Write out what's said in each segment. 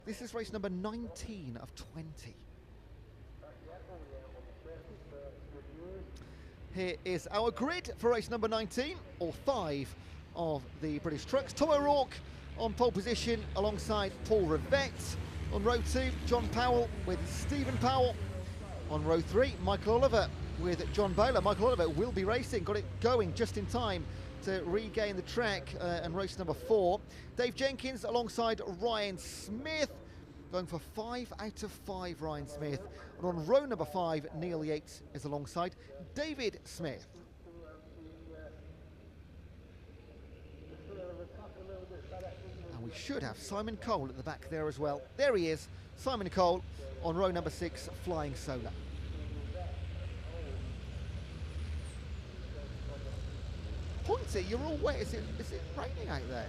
This is race number 19 of 20. Here is our grid for race number 19, or 5 of the British trucks. Tom O'Rourke on pole position alongside Paul Rivette. On row 2, John Powell with Stephen Powell. On row 3, Michael Oliver with John Bowler. Michael Oliver will be racing, got it going just in time to regain the track and race number 4. Dave Jenkins alongside Ryan Smith, going for 5 out of 5, Ryan Smith. And on row number 5, Neil Yates is alongside David Smith. And we should have Simon Cole at the back there as well. There he is, Simon Cole on row number 6, flying solo. Pointy, you're all wet. Is it raining out there?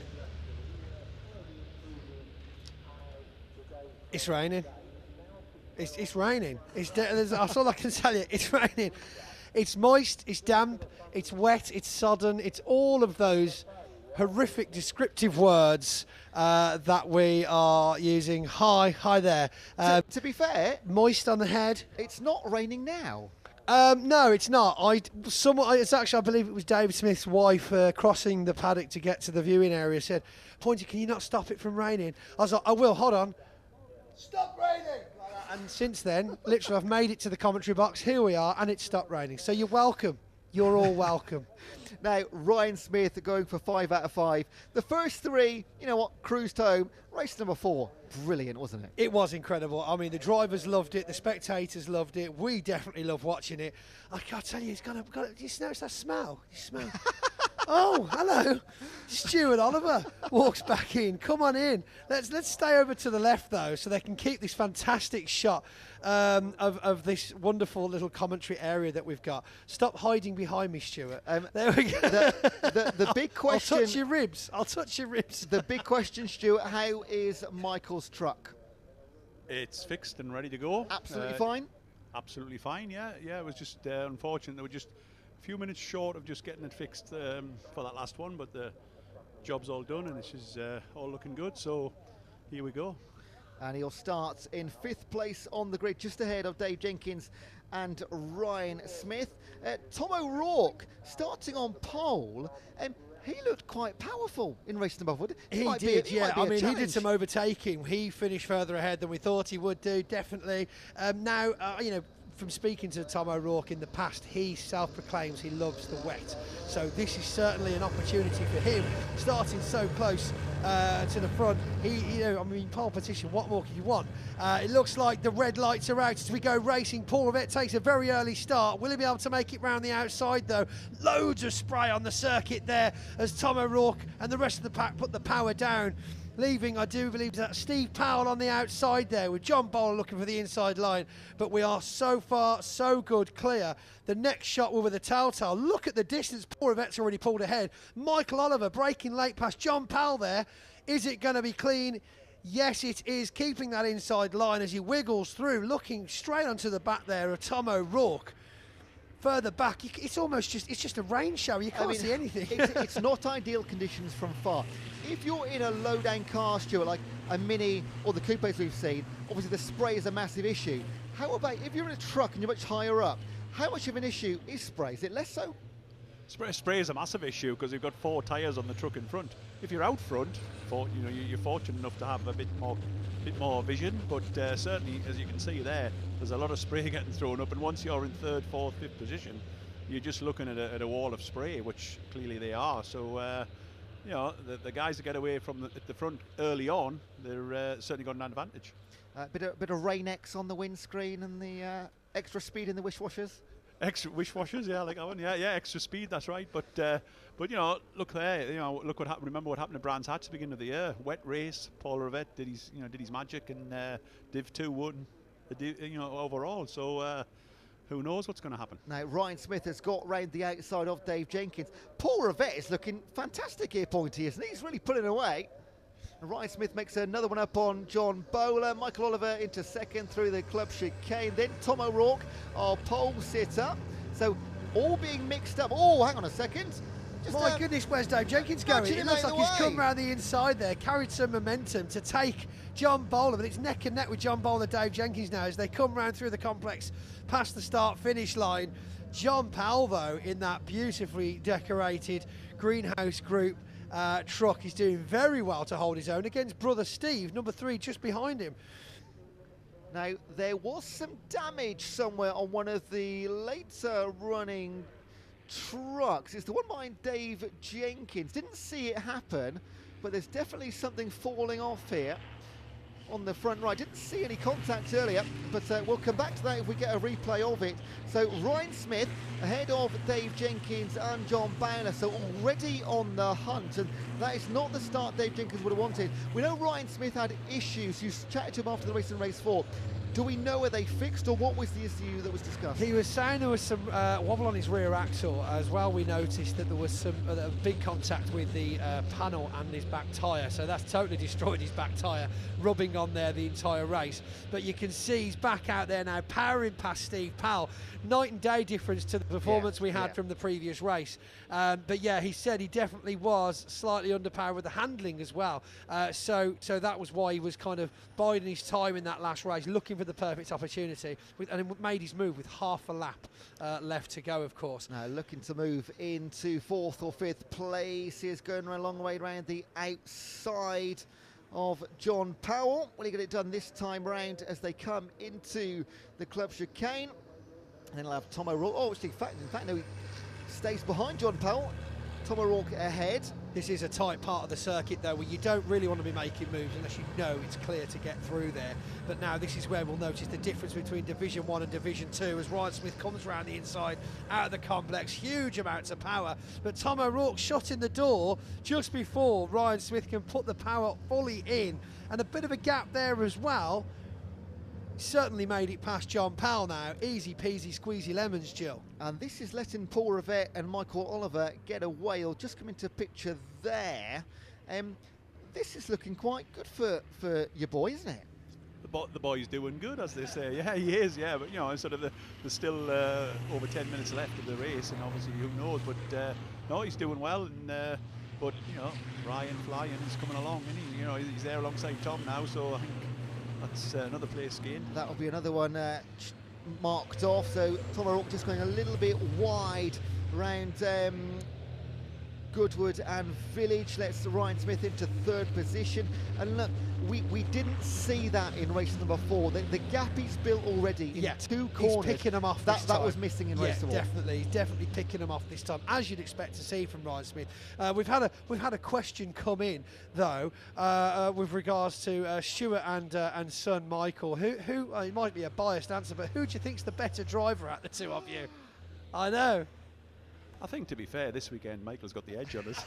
It's raining. It's raining. That's all I can tell you. It's raining. It's moist, it's damp, it's wet, it's sodden. It's all of those horrific descriptive words that we are using. Hi there. To be fair, moist on the head. It's not raining now. No, it's not. It's actually, I believe it was David Smith's wife crossing the paddock to get to the viewing area said, Pointy, can you not stop it from raining? I was like, I will, hold on. Stop raining! Like that. And since then, literally, I've made it to the commentary box. Here we are, and it's stopped raining. So you're welcome. You're all welcome. Now, Ryan Smith going for 5 out of 5. The first 3, you know what, cruised home. Race number 4, brilliant, wasn't it? It was incredible. I mean, the drivers loved it. The spectators loved it. We definitely love watching it. I can't tell you, do you notice that smell? You smell? Oh, hello. Stuart Oliver walks back in. Come on in. Let's stay over to the left, though, so they can keep this fantastic shot of this wonderful little commentary area that we've got. Stop hiding behind me, Stuart. There we go. The big question... I'll touch your ribs. I'll touch your ribs. The big question, Stuart, how is Michael's truck? It's fixed and ready to go. Absolutely fine? Absolutely fine, yeah. It was just unfortunate. They were just a few minutes short of just getting it fixed for that last one, but the job's all done and it's just all looking good, so here we go. And he'll start in 5th place on the grid, just ahead of Dave Jenkins and Ryan Smith. Tom O'Rourke starting on pole. He looked quite powerful in race number 4. He did, yeah. I mean, he did some overtaking. He finished further ahead than we thought he would do, definitely. Now, from speaking to Tom O'Rourke in the past, he self-proclaims he loves the wet. So this is certainly an opportunity for him, starting so close to the front. Pole position, what more could you want? It looks like the red lights are out as we go racing. Paul Rivette takes a very early start. Will he be able to make it round the outside, though? Loads of spray on the circuit there as Tom O'Rourke and the rest of the pack put the power down. Leaving, I do believe, that Steve Powell on the outside there with John Bowler looking for the inside line. But we are so far, so good, clear. The next shot, we're with a telltale. Look at the distance. Paul Rivette's already pulled ahead. Michael Oliver breaking late past John Powell there. Is it going to be clean? Yes, it is. Keeping that inside line as he wiggles through, looking straight onto the back there of Tom O'Rourke. Further back, it's just a rain shower. You can't see anything. It's not ideal conditions from far. If you're in a low-down car, Stuart, like a Mini or the coupes we've seen, obviously the spray is a massive issue. How about if you're in a truck and you're much higher up, how much of an issue is spray? Is it less so? Spray is a massive issue because you've got 4 tyres on the truck in front. If you're out front, you're fortunate enough to have a bit more vision, but certainly, as you can see there's a lot of spray getting thrown up, and once you're in 3rd, 4th, 5th position, you're just looking at a wall of spray, which clearly they are. So, the guys that get away from the front early on, they're certainly got an advantage. Bit of Rain X on the windscreen and the extra speed in the wish-washers. Extra wish-washers, yeah, like that one, yeah, extra speed, that's right. But look there, look what happened. Remember what happened to Brands Hatch at the beginning of the year? Wet race. Paul Rivette did his magic, and Div 2 won, overall. So who knows what's going to happen? Now Ryan Smith has got round the outside of Dave Jenkins. Paul Rivette is looking fantastic here, Pointy, isn't he? He's really pulling away. And Ryan Smith makes another one up on John Bowler. Michael Oliver into 2nd through the club chicane. Then Tom O'Rourke, our pole sitter. So all being mixed up. Oh, hang on a second. My goodness, where's Dave Jenkins going? It looks like he's come around the inside there, carried some momentum to take John Bowler, but it's neck and neck with John Bowler, Dave Jenkins now as they come round through the complex past the start-finish line. John Powell, though, in that beautifully decorated greenhouse group truck, is doing very well to hold his own against brother Steve, number 3, just behind him. Now, there was some damage somewhere on one of the later running trucks. It's the one behind Dave Jenkins. Didn't see it happen, but there's definitely something falling off here on the front right. Didn't see any contact earlier, but we'll come back to that if we get a replay of it. So Ryan Smith ahead of Dave Jenkins and John Bowler, so already on the hunt, and that is not the start Dave Jenkins would have wanted. We know Ryan Smith had issues. You chatted to him after the race in race 4. Do we know, are they fixed, or what was the issue that was discussed? He was saying there was some wobble on his rear axle as well. We noticed that there was some big contact with the panel and his back tyre, so that's totally destroyed his back tyre, rubbing on there the entire race. But you can see he's back out there now, powering past Steve Powell. Night and day difference to the performance we had from the previous race. But yeah, he said he definitely was slightly underpowered with the handling as well. So that was why he was kind of biding his time in that last race, looking for the perfect opportunity, and made his move with half a lap left to go, of course. Now looking to move into 4th or 5th place. He's going a long way around the outside of John Powell. Will he get it done this time round as they come into the club chicane? And then he'll have Tom O'Rourke. Oh, actually, in fact, no, he stays behind John Powell. Tom O'Rourke ahead. This is a tight part of the circuit, though, where you don't really want to be making moves unless you know it's clear to get through there. But now this is where we'll notice the difference between Division 1 and Division 2 as Ryan Smith comes around the inside, out of the complex, huge amounts of power. But Tom O'Rourke shot in the door just before Ryan Smith can put the power fully in. And a bit of a gap there as well. Certainly made it past John Powell now. Easy peasy squeezy lemons, Jill. And this is letting Paul Rivette and Michael Oliver get away. He'll just come into picture there. This is looking quite good for your boy, isn't it? The boy's doing good, as they say. Yeah, he is, yeah. But, you know, sort of there's still over 10 minutes left of the race, and obviously who knows. But, no, he's doing well. And but, you know, Ryan flying is coming along, and he, you know, he's there alongside Tom now, so I think that's another place gained. That'll be another one marked off. So Tom O'Rourke just going a little bit wide around Goodwood and Village. Lets Ryan Smith into 3rd position. And look, we didn't see that in race number 4. The gap he's built already in 2 corners. He's picking them off this time. That was missing in race 4. Definitely. He's definitely picking them off this time, as you'd expect to see from Ryan Smith. We've had a question come in though with regards to Stuart and son Michael. Who it might be a biased answer, but who do you think's the better driver out of the two of you? I know. I think, to be fair, this weekend Michael's got the edge on us.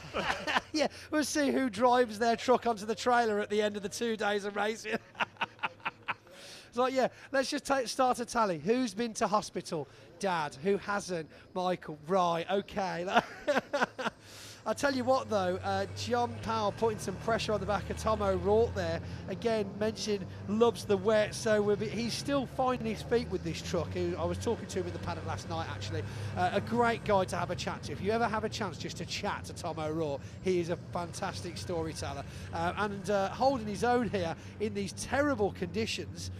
Yeah, we'll see who drives their truck onto the trailer at the end of the 2 days of racing. It's like, yeah, let's just start a tally. Who's been to hospital? Dad. Who hasn't? Michael. Right, okay. I'll tell you what, though, John Powell putting some pressure on the back of Tom O'Rourke there. Again, mentioned loves the wet, so he's still finding his feet with this truck. I was talking to him in the paddock last night, actually. A great guy to have a chat to. If you ever have a chance just to chat to Tom O'Rourke, he is a fantastic storyteller. And holding his own here in these terrible conditions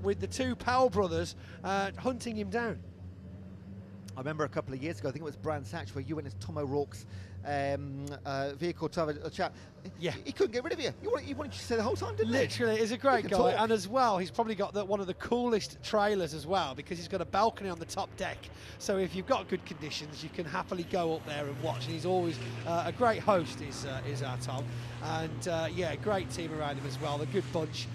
with the 2 Powell brothers hunting him down. I remember a couple of years ago, I think it was Brands Hatch, where you went as Tom O'Rourke's vehicle to have a chat. Yeah, he couldn't get rid of you. He wanted you to stay the whole time, didn't Literally, he's a great guy, and as well, he's probably got one of the coolest trailers as well, because he's got a balcony on the top deck. So if you've got good conditions, you can happily go up there and watch. And he's always a great host. Is our Tom, and yeah, great team around him as well. A good bunch.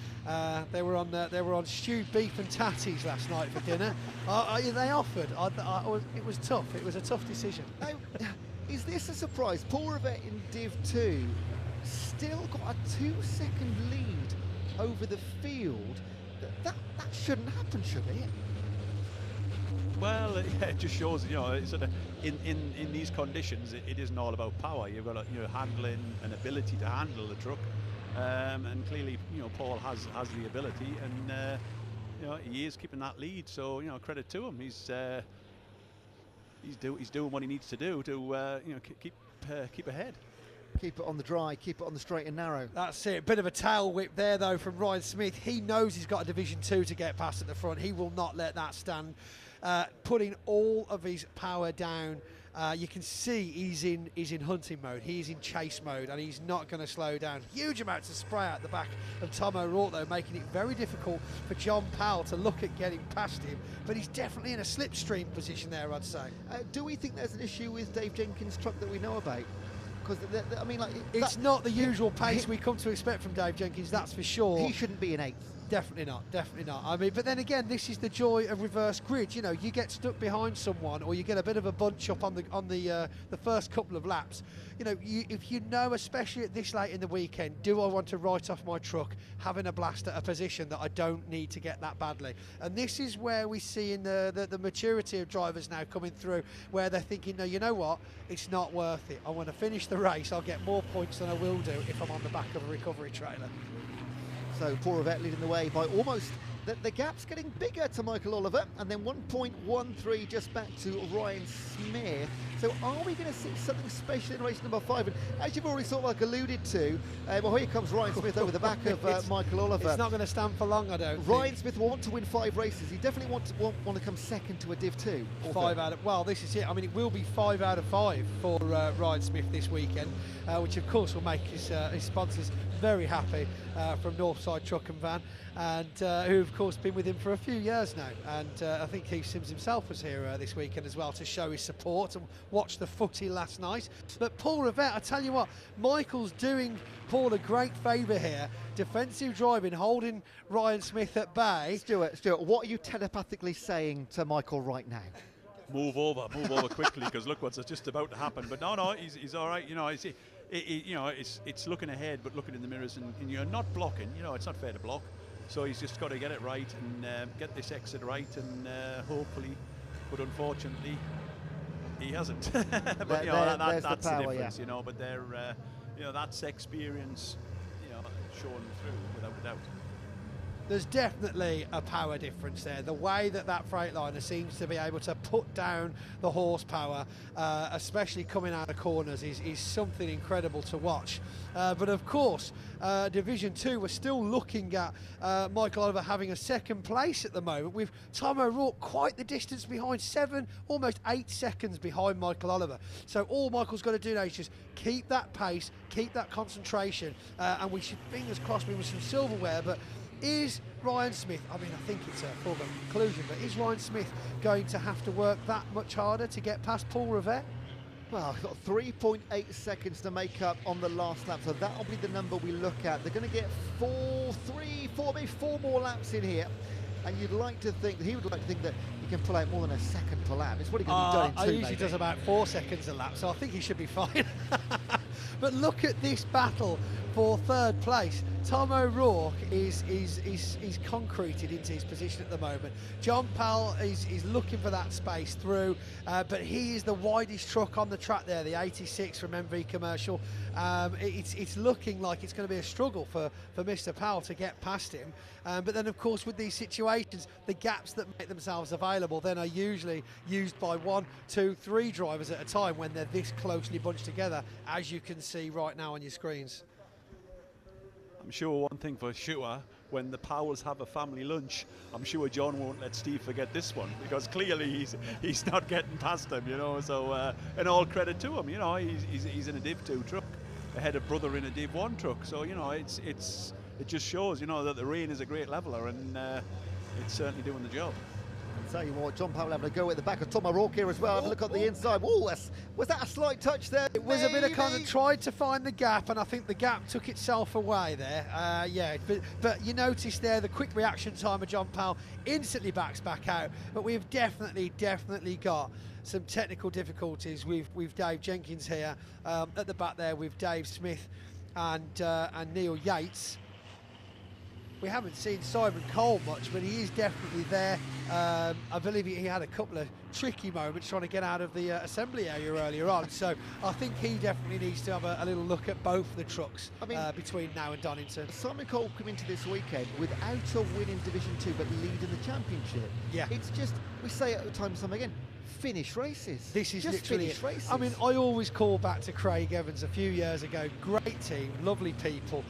They were on stewed beef and tatties last night for dinner. They offered. It was tough. It was a tough decision. Now, is this a surprise? Paul Rivette in Div 2 still got a 2-second lead over the field. That shouldn't happen, should it? Well, yeah, it just shows, you know, sort of in these conditions, it isn't all about power. You've got handling and ability to handle the truck. And clearly, you know, Paul has the ability, and you know, he is keeping that lead. So, you know, credit to him. He's doing what he needs to do to you know, keep ahead. Keep it on the dry, keep it on the straight and narrow. That's it. Bit of a tail whip there, though, from Ryan Smith. He knows he's got a Division 2 to get past at the front. He will not let that stand. Putting all of his power down. You can see he's in hunting mode. He's in chase mode, and he's not going to slow down. Huge amounts of spray out the back of Tom O'Rourke, though, making it very difficult for John Powell to look at getting past him. But he's definitely in a slipstream position there, I'd say. Do we think there's an issue with Dave Jenkins' truck that we know about? Because I mean, like, it's not the usual pace we come to expect from Dave Jenkins, that's for sure. He shouldn't be in 8th. Definitely not, definitely not. I mean, but then again, this is the joy of reverse grid. You know, you get stuck behind someone, or you get a bit of a bunch up on the first couple of laps. You know, if you know, especially at this late in the weekend, do I want to write off my truck having a blast at a position that I don't need to get that badly? And this is where we see in the maturity of drivers now coming through, where they're thinking, no, you know what, it's not worth it. I want to finish the race. I'll get more points than I will do if I'm on the back of a recovery trailer. So Paul Rivette leading the way by almost, the gap's getting bigger to Michael Oliver, and then 1.13 just back to Ryan Smith. So are we going to see something special in race number 5? And as you've already sort of like alluded to, well, here comes Ryan Smith over the back of Michael Oliver. It's not going to stand for long, I don't Ryan think. Smith will want to win 5 races. He definitely want to come second to a Div 2. 5 out of, well, this is it. I mean, it will be 5 out of 5 for Ryan Smith this weekend, which of course will make his sponsors very happy from Northside Truck and Van, and who of course been with him for a few years now. And I think Keith Sims himself was here this weekend as well to show his support and watch the footy last night. But Paul Rivette, I tell you what, Michael's doing Paul a great favour here. Defensive driving, holding Ryan Smith at bay. Stuart, what are you telepathically saying to Michael right now? Move over quickly, because look what's just about to happen. But no, he's all right. You know, it's looking ahead, but looking in the mirrors, and you're not blocking. You know, it's not fair to block. So he's just got to get it right and get this exit right, and hopefully, but unfortunately, he hasn't. But you know, that's the difference. Yeah. You know, but they're, you know, that's experience, you know, showing through without a doubt. There's definitely a power difference there. The way that Freightliner seems to be able to put down the horsepower, especially coming out of corners, is something incredible to watch. But of course, Division 2, we're still looking at Michael Oliver having a second place at the moment, with Tom O'Rourke quite the distance behind, 7, almost 8 seconds behind Michael Oliver. So all Michael's got to do now is just keep that pace, keep that concentration, and we should, fingers crossed, with some silverware. But is Ryan Smith, I mean, I think it's a foregone conclusion, but is Ryan Smith going to have to work that much harder to get past Paul Rivette? Well, we've got 3.8 seconds to make up on the last lap, so that'll be the number we look at. They're going to get 4 more laps in here, and he would like to think that he can pull out more than a second per lap. It's probably going to be done in 2, he usually does about 4 seconds a lap, so I think he should be fine. But look at this battle for 3rd place. Tom O'Rourke is concreted into his position at the moment. John Powell is looking for that space through, but he is the widest truck on the track there, the 86 from MV Commercial. It's looking like it's going to be a struggle for Mr. Powell to get past him. But then, of course, with these situations, the gaps that make themselves available then are usually used by 1, 2, 3 drivers at a time when they're this closely bunched together, as you can see right now on your screens. I'm sure one thing for sure, when the Powells have a family lunch, I'm sure John won't let Steve forget this one, because clearly he's not getting past him, you know. So and all credit to him, you know, he's in a Div 2 truck ahead of brother in a Div 1 truck. So you know, it just shows, you know, that the rain is a great leveler, and it's certainly doing the job. Tell you what, John Powell having a go at the back of Tom O'Rourke here as well. Have a look at the inside. Oh, was that a slight touch there? It was a bit of kind of tried to find the gap, and I think the gap took itself away there. Yeah, but you notice there the quick reaction time of John Powell instantly backs back out. But we've definitely got some technical difficulties with Dave Jenkins here at the back there, with Dave Smith and Neil Yates. We haven't seen Simon Cole much, but he is definitely there. I believe he had a couple of tricky moments trying to get out of the assembly area earlier on. So I think he definitely needs to have a little look at both the trucks between now and Donington. Simon Cole came into this weekend without a win in Division 2, but leading the championship. Yeah. It's just, we say it time and time again, finish races. This is just literally finish races. I mean, I always call back to Craig Evans a few years ago. Great team, lovely people.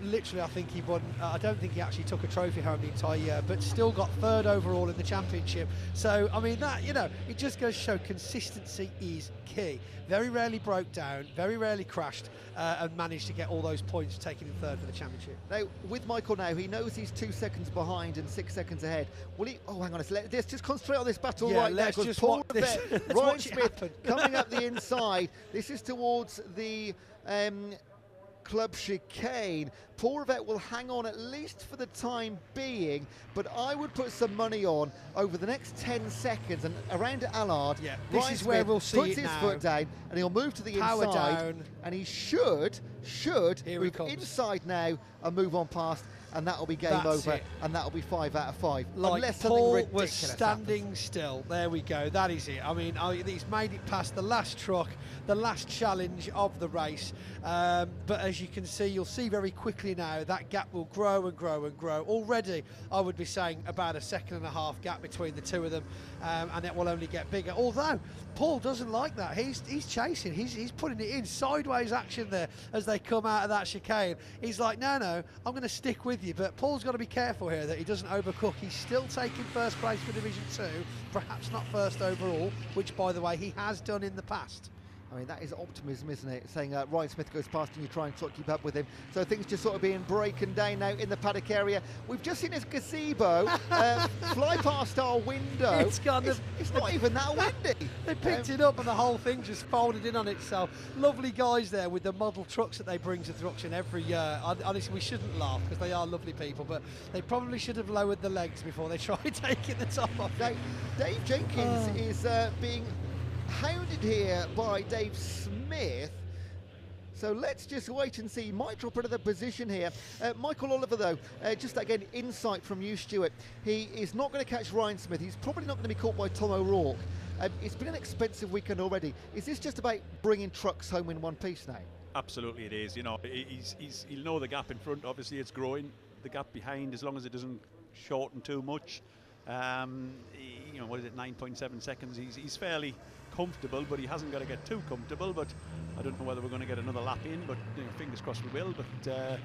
Literally, I think he won. I don't think he actually took a trophy home the entire year, but still got 3rd overall in the championship. So, I mean, that, you know, it just goes to show consistency is key. Very rarely broke down, very rarely crashed, and managed to get all those points, taking him 3rd for the championship. Now, with Michael now, he knows he's 2 seconds behind and 6 seconds ahead. Will he? Oh, hang on, let's just concentrate on this battle right now, because Paul Rivett, Ryan Smith coming up the inside. This is towards the club chicane. Paul Rivett will hang on at least for the time being, but I would put some money on over the next 10 seconds and around Allard. Yeah, this Ryan is Smith where we'll see puts it his now. foot down and he'll move to the Power inside, down. and he should Here move he comes. inside now and move on past, and that'll be game That's over, it. and that'll be 5 out of 5. Like Unless something Paul ridiculous was standing happens. still. There we go. That is it. I mean, he's made it past the last truck, the last challenge of the race. But as you can see, you'll see very quickly now that gap will grow and grow and grow. Already, I would be saying about a 1.5 second gap between the two of them, and it will only get bigger. Although Paul doesn't like that. He's chasing. He's putting it in sideways action there as they come out of that chicane. He's like, no, I'm going to stick with you. But Paul's got to be careful here that he doesn't overcook. He's still taking 1st place for Division 2, perhaps not 1st overall, which, by the way, he has done in the past. I mean, that is optimism, isn't it? Saying Ryan Smith goes past and you try and sort of keep up with him. So things just sort of being broken down now in the paddock area. We've just seen his gazebo fly past our window. It's not even that windy. They picked it up and the whole thing just folded in on itself. Lovely guys there with the model trucks that they bring to Thruxton every year. Honestly, we shouldn't laugh because they are lovely people, but they probably should have lowered the legs before they try taking the top off. Now, Dave Jenkins is being hounded here by Dave Smith, so let's just wait and see. He might drop another position here. Michael Oliver, though, just again insight from you, Stuart, he is not going to catch Ryan Smith. He's probably not going to be caught by Tom O'Rourke. It's been an expensive weekend already. Is this just about bringing trucks home in one piece now? Absolutely it is. You know, he'll know the gap in front. Obviously it's growing. The gap behind, as long as it doesn't shorten too much, you know, what is it, 9.7 seconds, he's fairly comfortable, but he hasn't got to get too comfortable. But I don't know whether we're going to get another lap in, but you know, fingers crossed we will. But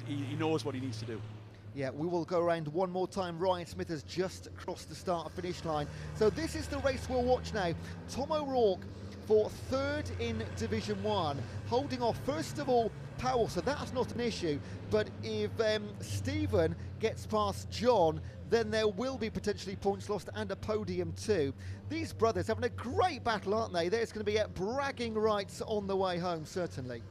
he knows what he needs to do. Yeah, we will go around one more time. Ryan Smith has just crossed the start-finish line. So this is the race we'll watch now. Tom O'Rourke for 3rd in Division 1, holding off first of all Powell, so that's not an issue. But if Stephen gets past John, then there will be potentially points lost and a podium too. These brothers having a great battle, aren't they? There's going to be bragging rights on the way home, certainly.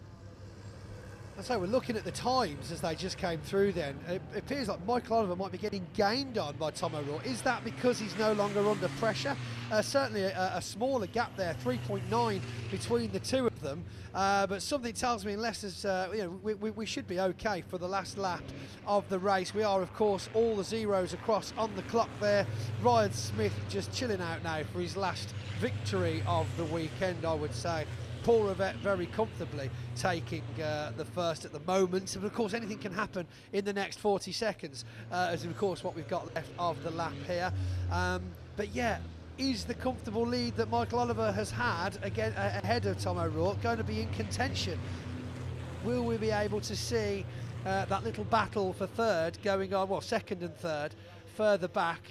So we're looking at the times as they just came through then. It appears like Michael Oliver might be getting gained on by Tom O'Rourke. Is that because he's no longer under pressure? Certainly a smaller gap there, 3.9 between the two of them. But something tells me unless there's, you know, we should be okay for the last lap of the race. We are, of course, all the zeros across on the clock there. Ryan Smith just chilling out now for his last victory of the weekend, I would say. Paul Rivett very comfortably taking the first at the moment, and of course anything can happen in the next 40 seconds, as of course what we've got left of the lap here. But yeah, is the comfortable lead that Michael Oliver has had again ahead of Tom O'Rourke going to be in contention? Will we be able to see that little battle for 3rd going on, well, 2nd and 3rd, further back?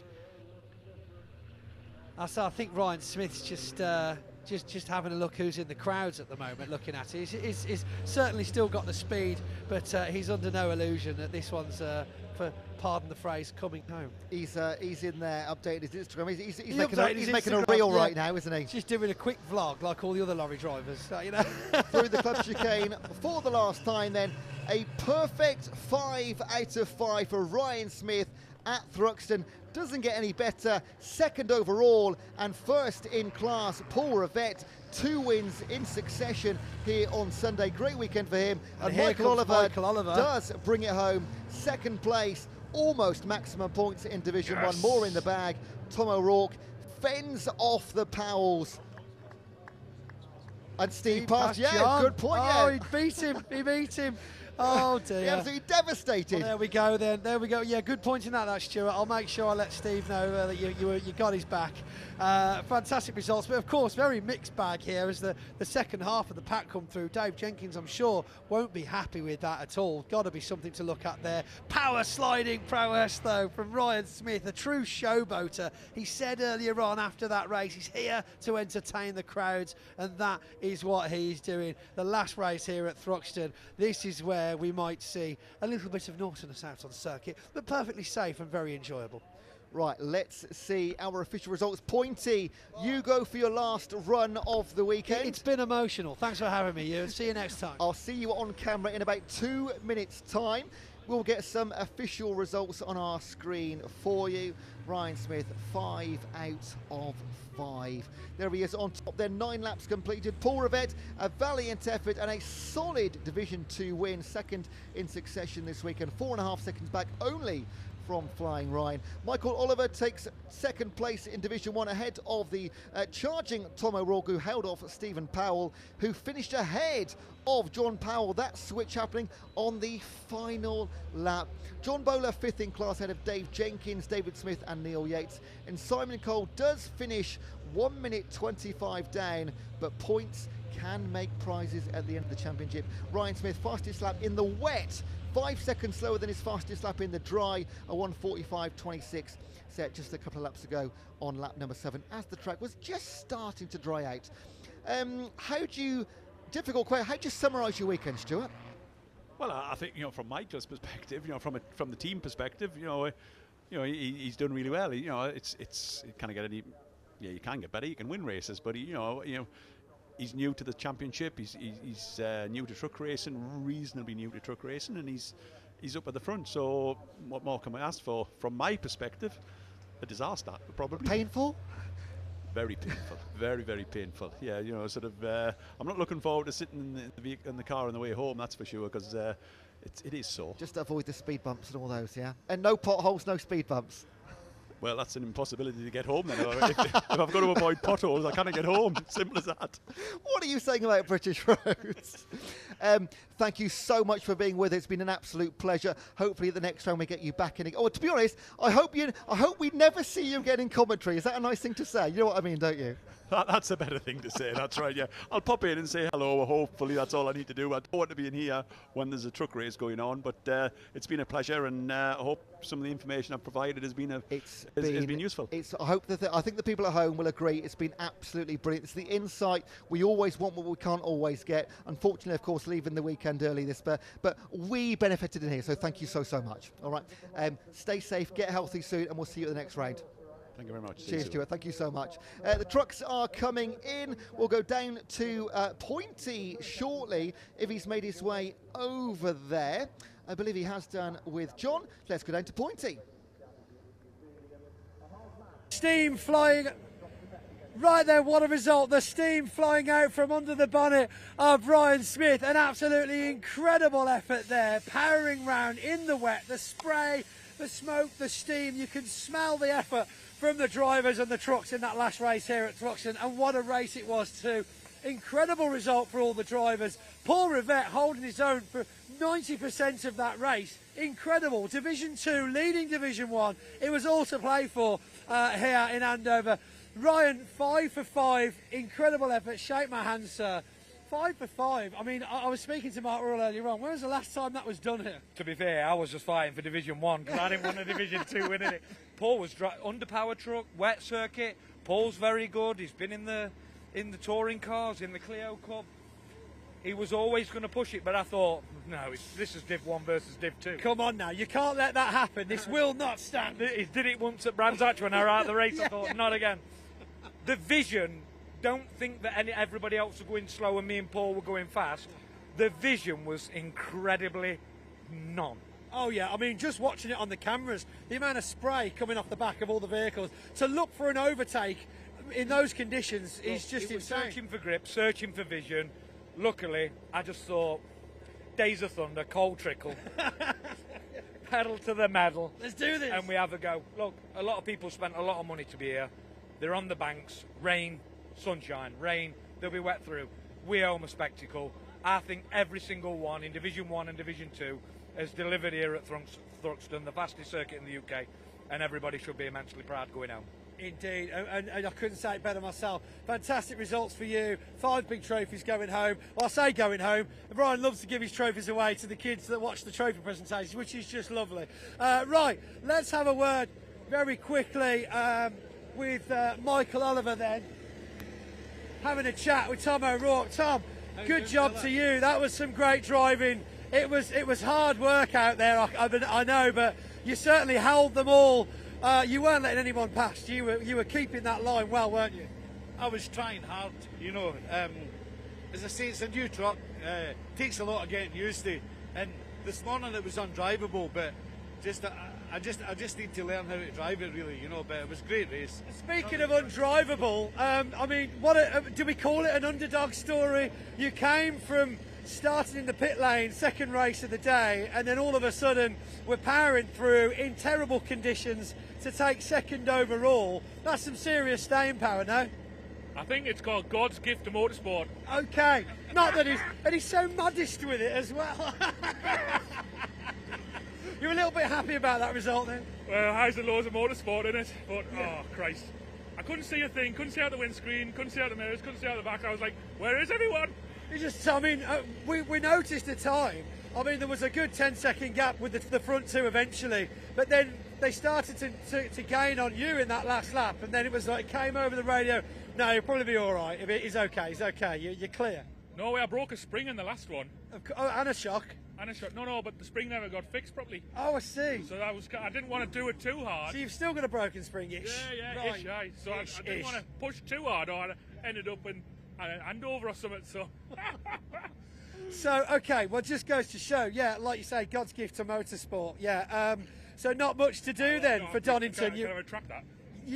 So I think Ryan Smith's just having a look who's in the crowds at the moment, looking at it. He's certainly still got the speed, but he's under no illusion that this one's, for pardon the phrase, coming home. He's in there updating his Instagram. He's He's making a Instagram, reel yeah, right now, isn't he? Just doing a quick vlog like all the other lorry drivers, you know. Through the club chicane for the last time then. A perfect 5 out of 5 for Ryan Smith at Thruxton. Doesn't get any better. 2nd overall and 1st in class, Paul Rivett. 2 wins in succession here on Sunday. Great weekend for him. And Michael Oliver does bring it home. 2nd place, almost maximum points in Division 1. More in the bag. Tom O'Rourke fends off the Powells. And Steve passed, yeah, John. good point, Oh, yeah. he beat him. Oh dear. Absolutely devastated. Well, there we go then. There we go. Yeah, good point in that, Stuart. I'll make sure I let Steve know that you got his back. Fantastic results, but of course, very mixed bag here as the second half of the pack come through. Dave Jenkins, I'm sure, won't be happy with that at all. Got to be something to look at there. Power sliding prowess, though, from Ryan Smith, a true showboater. He said earlier on after that race, he's here to entertain the crowds, and that is what he's doing. The last race here at Thruxton, this is where we might see a little bit of naughtiness out on circuit, but perfectly safe and very enjoyable. Right, let's see our official results. Pointy, you go for your last run of the weekend. It's been emotional. Thanks for having me, Ewan. See you next time. I'll see you on camera in about 2 minutes' time. We'll get some official results on our screen for you. Ryan Smith, 5 out of 5. There he is on top. Then 9 laps completed. Paul Rivett, a valiant effort and a solid Division 2 win, second in succession this weekend. 4.5 seconds back only from Flying Ryan. Michael Oliver takes second place in Division 1 ahead of the charging Tom O'Rourke, who held off Stephen Powell, who finished ahead of John Powell. That switch happening on the final lap. John Bowler 5th in class ahead of Dave Jenkins, David Smith and Neil Yates. And Simon Cole does finish 1 minute 25 down, but points can make prizes at the end of the championship. Ryan Smith, fastest lap in the wet, 5 seconds slower than his fastest lap in the dry, a 1:45.26 set just a couple of laps ago on lap number 7 as the track was just starting to dry out. Difficult question, how do you summarise your weekend, Stuart? Well, I think, from Michael's perspective, from the team perspective, he's done really well. It's you can't get any, you can get better, you can win races, but he's new to the championship. He's new to truck racing, reasonably new to truck racing, and he's up at the front. So what more can I ask for? From my perspective, a disaster, probably. Painful? Very painful. Very, very painful. Yeah, I'm not looking forward to sitting in the car on the way home. That's for sure, because it is so. Just avoid the speed bumps and all those, yeah. And no potholes, no speed bumps. Well, that's an impossibility to get home then. If I've got to avoid potholes, I can't get home. Simple as that. What are you saying about British roads? Thank you so much for being with us. It's been an absolute pleasure. Hopefully at the next round we get you back in. Oh, to be honest, I hope we never see you again in commentary. Is that a nice thing to say? You know what I mean, don't you? That's a better thing to say. That's right, yeah. I'll pop in and say hello. Hopefully that's all I need to do. I don't want to be in here when there's a truck race going on, but it's been a pleasure, and I hope some of the information I've provided has been useful. I think the people at home will agree. It's been absolutely brilliant. It's the insight we always want, what we can't always get. Unfortunately, of course, leaving the weekend early but we benefited in here. So thank you so much. All right, stay safe, get healthy soon, and we'll see you at the next round. Thank you very much. Cheers, Stuart. Thank you so much. The trucks are coming in. We'll go down to Pointy shortly if he's made his way over there. I believe he has done with John. Let's go down to Pointy. Steam flying. Right there, what a result. The steam flying out from under the bonnet of Ryan Smith. An absolutely incredible effort there. Powering round in the wet. The spray, the smoke, the steam. You can smell the effort from the drivers and the trucks in that last race here at Thruxton, and what a race it was too. Incredible result for all the drivers. Paul Rivett holding his own for 90% of that race. Incredible. Division 2 leading Division 1. It was all to play for here in Andover. Ryan, 5 for 5. Incredible effort. Shake my hand, sir. 5 for 5. I mean, I was speaking to Mark Rural earlier on. When was the last time that was done here? To be fair, I was just fighting for Division 1 because I didn't want a Division 2 win in it. Paul was underpowered truck, wet circuit. Paul's very good. He's been in the touring cars, in the Clio Cup. He was always going to push it, but I thought, no, this is Div 1 versus Div 2. Come on now, you can't let that happen. This will not stand. He did it once at Brands Hatch when I was out of the race. I thought, not again. The vision, don't think that everybody else was going slow and me and Paul were going fast. The vision was incredibly none. Oh yeah, I mean, just watching it on the cameras, the amount of spray coming off the back of all the vehicles, to look for an overtake in those conditions is just insane. Searching for grip, searching for vision. Luckily, I just thought, Days of Thunder, cold trickle. Pedal to the metal. Let's do this. And we have a go. Look, a lot of people spent a lot of money to be here. They're on the banks, rain, sunshine, rain, they'll be wet through. We owe them a spectacle. I think every single one in Division 1 and Division 2 has delivered here at Thruxton, the fastest circuit in the UK, and everybody should be immensely proud going home. Indeed, and I couldn't say it better myself. Fantastic results for you. 5 big trophies going home. Well, I say going home. Brian loves to give his trophies away to the kids that watch the trophy presentations, which is just lovely. Right, let's have a word very quickly with Michael Oliver then. Having a chat with Tom O'Rourke. Tom, good job to you. That was some great driving. It was hard work out there, I know, but you certainly held them all. You weren't letting anyone past. You were keeping that line well, weren't you? I was trying hard, you know. As I say, it's a new truck. Takes a lot of getting used to. And this morning it was undrivable, but I just need to learn how to drive it, really, you know. But it was a great race. Speaking of undrivable, I mean, do we call it an underdog story? You came from starting in the pit lane, second race of the day, and then all of a sudden we're powering through in terrible conditions to take second overall. That's some serious staying power, no? I think it's called God's gift to motorsport. Okay, not that he's so modest with it as well. You're a little bit happy about that result then? Well, highs and lows of motorsport, in it, but oh Christ. I couldn't see a thing, couldn't see out the windscreen, couldn't see out the mirrors, couldn't see out the back. I was like, where is everyone? I mean, we noticed the time. I mean, there was a good 10-second gap with the front two eventually, but then they started to gain on you in that last lap, and then it was like, it came over the radio, no, you'll probably be all right. He's okay, you're clear. No way, I broke a spring in the last one. And a shock. No, but the spring never got fixed properly. Oh, I see. So I didn't want to do it too hard. So you've still got a broken spring-ish? Yeah, right. ish, aye. So I didn't want to push too hard, or I ended up in a handover or something, so... So, okay, well, just goes to show, yeah, like you say, God's gift to motorsport, yeah. So not much to do then for Donington. Can I retract that?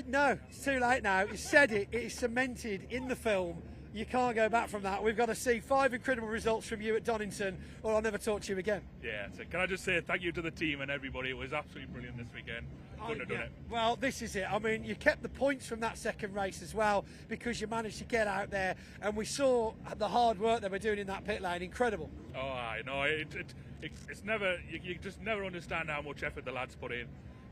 No, it's too late now. You said it is cemented in the film. You can't go back from that. We've got to see 5 incredible results from you at Donington, or I'll never talk to you again. Yeah, so can I just say thank you to the team and everybody. It was absolutely brilliant this weekend. Couldn't have done it. Well, this is it. I mean, you kept the points from that second race as well because you managed to get out there, and we saw the hard work they were doing in that pit lane. Incredible. Oh, I know. It's never. You just never understand how much effort the lads put in.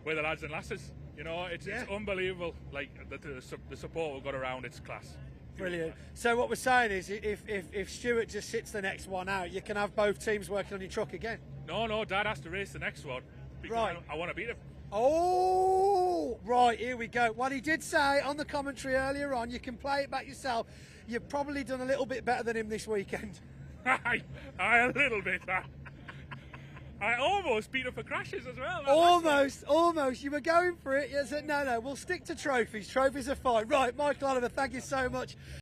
We're the lads and lasses. You know, it's unbelievable. Like the support we've got around, it's class. Brilliant. So what we're saying is, if Stuart just sits the next one out, you can have both teams working on your truck again. No, Dad has to race the next one because right. I want to beat him. Oh, right, here we go. Well, he did say on the commentary earlier on, you can play it back yourself, you've probably done a little bit better than him this weekend. I a little bit. I almost beat him for crashes as well. Almost. You were going for it. You said, no, we'll stick to trophies. Trophies are fine. Right, Michael Oliver, thank you so much.